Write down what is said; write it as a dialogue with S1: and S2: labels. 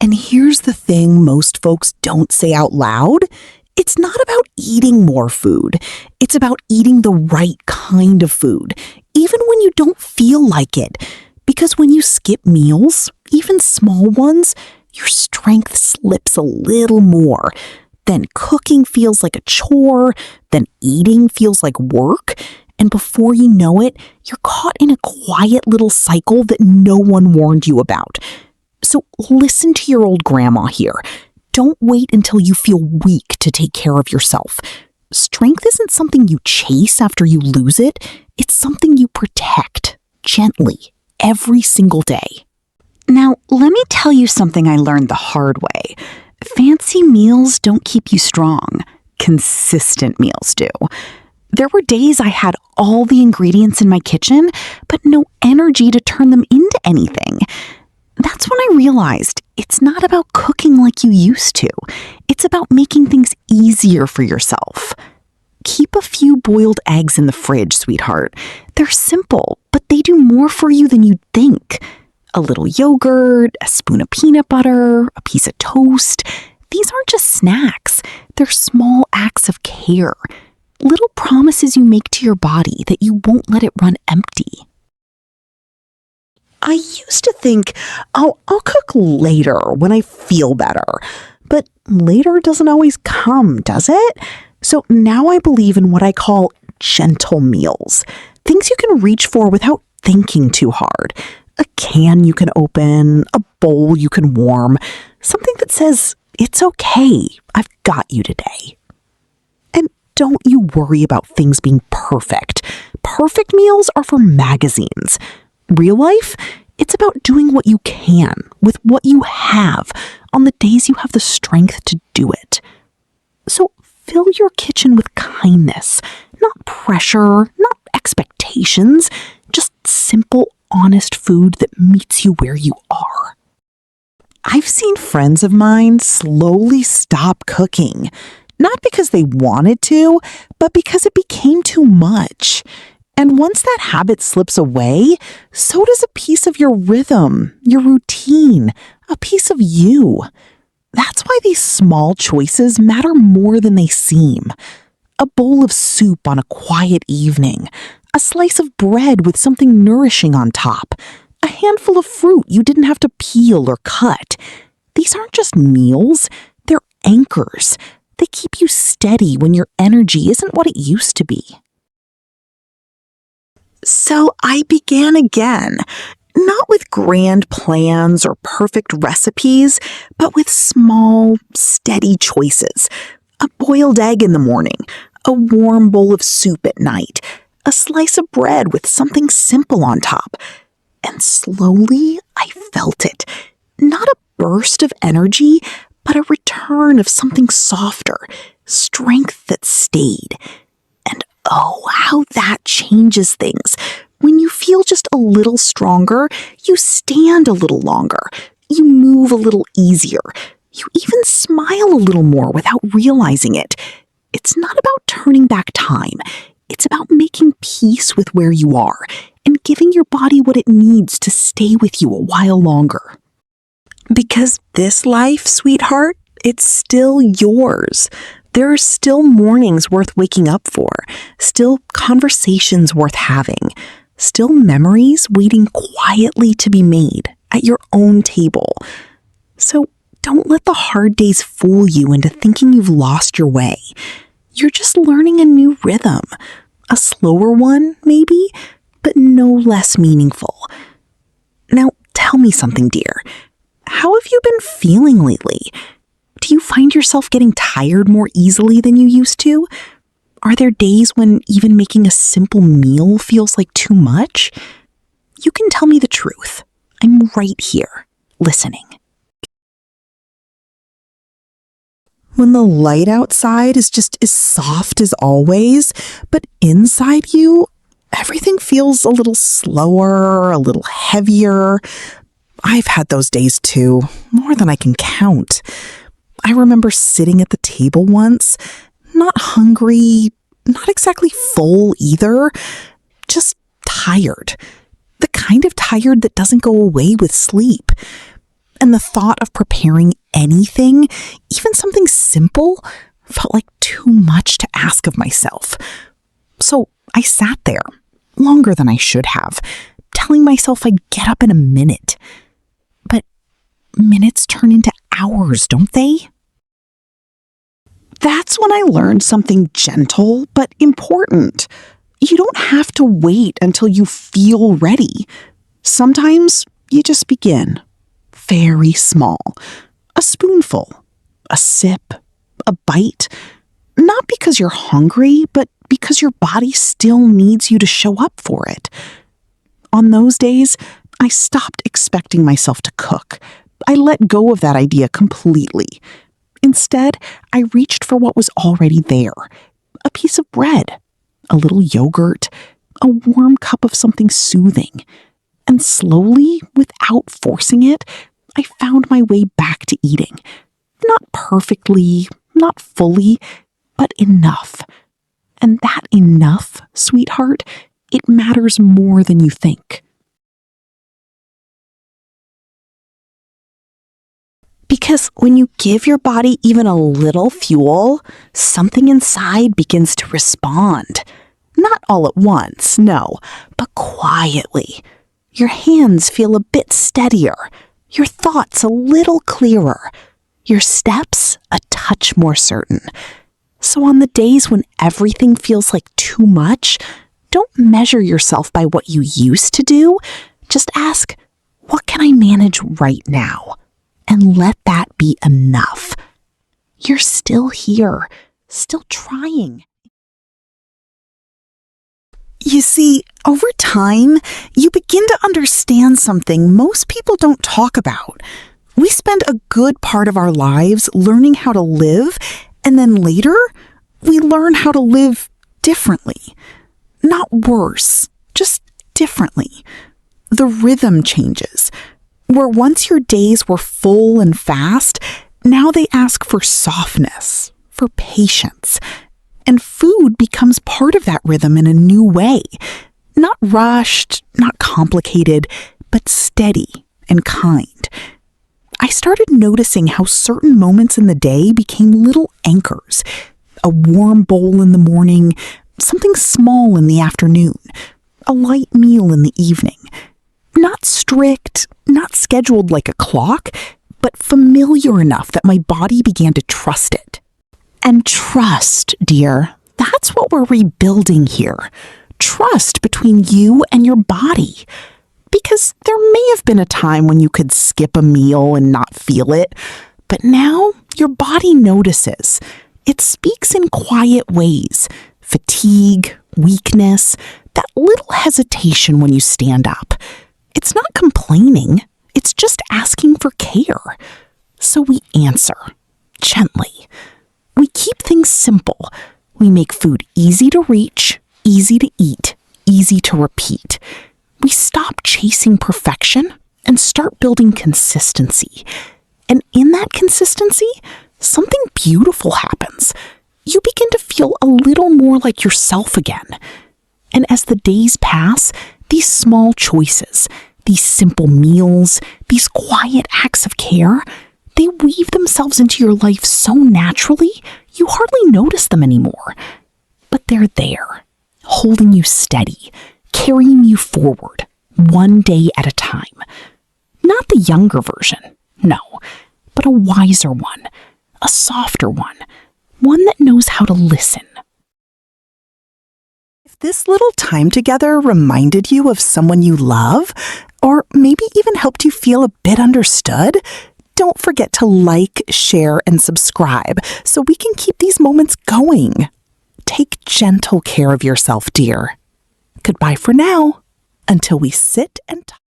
S1: And here's the thing most folks don't say out loud. It's not about eating more food. It's about eating the right kind of food, even when you don't feel like it. Because when you skip meals, even small ones, your strength slips a little more. Then cooking feels like a chore. Then eating feels like work. And before you know it, you're caught in a quiet little cycle that no one warned you about. So listen to your old grandma here. Don't wait until you feel weak to take care of yourself. Strength isn't something you chase after you lose it. It's something you protect gently every single day.
S2: Now, let me tell you something I learned the hard way. Fancy meals don't keep you strong. Consistent meals do. There were days I had all the ingredients in my kitchen, but no energy to turn them into anything. That's when I realized it's not about cooking like you used to. It's about making things easier for yourself. Keep a few boiled eggs in the fridge, sweetheart. They're simple, but they do more for you than you'd think. A little yogurt, a spoon of peanut butter, a piece of toast. These aren't just snacks. They're small acts of care. Little promises you make to your body that you won't let it run empty.
S1: I used to think, I'll cook later when I feel better. But later doesn't always come, does it? So now I believe in what I call gentle meals. Things you can reach for without thinking too hard. A can you can open, a bowl you can warm. Something that says, it's okay, I've got you today. And don't you worry about things being perfect. Perfect meals are for magazines. Real life, it's about doing what you can with what you have on the days you have the strength to do it. So fill your kitchen with kindness, not pressure, not expectations, just simple, honest food that meets you where you are. I've seen friends of mine slowly stop cooking, not because they wanted to, but because it became too much. And once that habit slips away, so does a piece of your rhythm, your routine, a piece of you. That's why these small choices matter more than they seem. A bowl of soup on a quiet evening, a slice of bread with something nourishing on top, a handful of fruit you didn't have to peel or cut. These aren't just meals, they're anchors. They keep you steady when your energy isn't what it used to be. So I began again, not with grand plans or perfect recipes, but with small, steady choices. A boiled egg in the morning, a warm bowl of soup at night, a slice of bread with something simple on top. And slowly I felt it. Not a burst of energy, but a return of something softer, strength that stayed. And oh, how that changes things. When you feel just a little stronger, you stand a little longer. You move a little easier. You even smile a little more without realizing it. It's not about turning back time. It's about making peace with where you are and giving your body what it needs to stay with you a while longer. Because this life, sweetheart, it's still yours. There are still mornings worth waking up for, still conversations worth having, still memories waiting quietly to be made at your own table. So don't let the hard days fool you into thinking you've lost your way. You're just learning a new rhythm, a slower one, maybe, but no less meaningful. Now, tell me something, dear. How have you been feeling lately? Do you find yourself getting tired more easily than you used to? Are there days when even making a simple meal feels like too much? You can tell me the truth. I'm right here, listening. When the light outside is just as soft as always, but inside you, everything feels a little slower, a little heavier. I've had those days too, more than I can count. I remember sitting at the table once, not hungry, not exactly full either, just tired. The kind of tired that doesn't go away with sleep. and the thought of preparing anything, even something simple, felt like too much to ask of myself. So I sat there, longer than I should have, telling myself I'd get up in a minute. But minutes turn into hours, don't they? That's when I learned something gentle but important. You don't have to wait until you feel ready. Sometimes you just begin. Very small. A spoonful. A sip. A bite. Not because you're hungry, but because your body still needs you to show up for it. On those days, I stopped expecting myself to cook. I let go of that idea completely. Instead, I reached for what was already there. A piece of bread, a little yogurt, a warm cup of something soothing. And slowly, without forcing it, I found my way back to eating. Not perfectly, not fully, but enough. And that enough, sweetheart, it matters more than you think. Because when you give your body even a little fuel, something inside begins to respond. Not all at once, no, but quietly. Your hands feel a bit steadier, your thoughts a little clearer, your steps a touch more certain. So on the days when everything feels like too much, don't measure yourself by what you used to do. Just ask, what can I manage right now? And let that be enough. You're still here, still trying. You see, over time, you begin to understand something most people don't talk about. We spend a good part of our lives learning how to live, and then later, we learn how to live differently. Not worse, just differently. The rhythm changes. Where once your days were full and fast, now they ask for softness, for patience. And food becomes part of that rhythm in a new way. Not rushed, not complicated, but steady and kind. I started noticing how certain moments in the day became little anchors. A warm bowl in the morning, something small in the afternoon, a light meal in the evening. Not strict, not scheduled like a clock, but familiar enough that my body began to trust it. And trust, dear, that's what we're rebuilding here. Trust between you and your body. Because there may have been a time when you could skip a meal and not feel it, but now your body notices. It speaks in quiet ways. Fatigue, weakness, that little hesitation when you stand up. It's not complaining, it's just asking for care. So we answer, gently. We keep things simple. We make food easy to reach, easy to eat, easy to repeat. We stop chasing perfection and start building consistency. And in that consistency, something beautiful happens. You begin to feel a little more like yourself again. And as the days pass, these small choices, these simple meals, these quiet acts of care, they weave themselves into your life so naturally, you hardly notice them anymore. But they're there, holding you steady, carrying you forward, one day at a time. Not the younger version, no, but a wiser one, a softer one that knows how to listen. If this little time together reminded you of someone you love, or maybe even helped you feel a bit understood, don't forget to like, share, and subscribe so we can keep these moments going. Take gentle care of yourself, dear. Goodbye for now, until we sit and talk.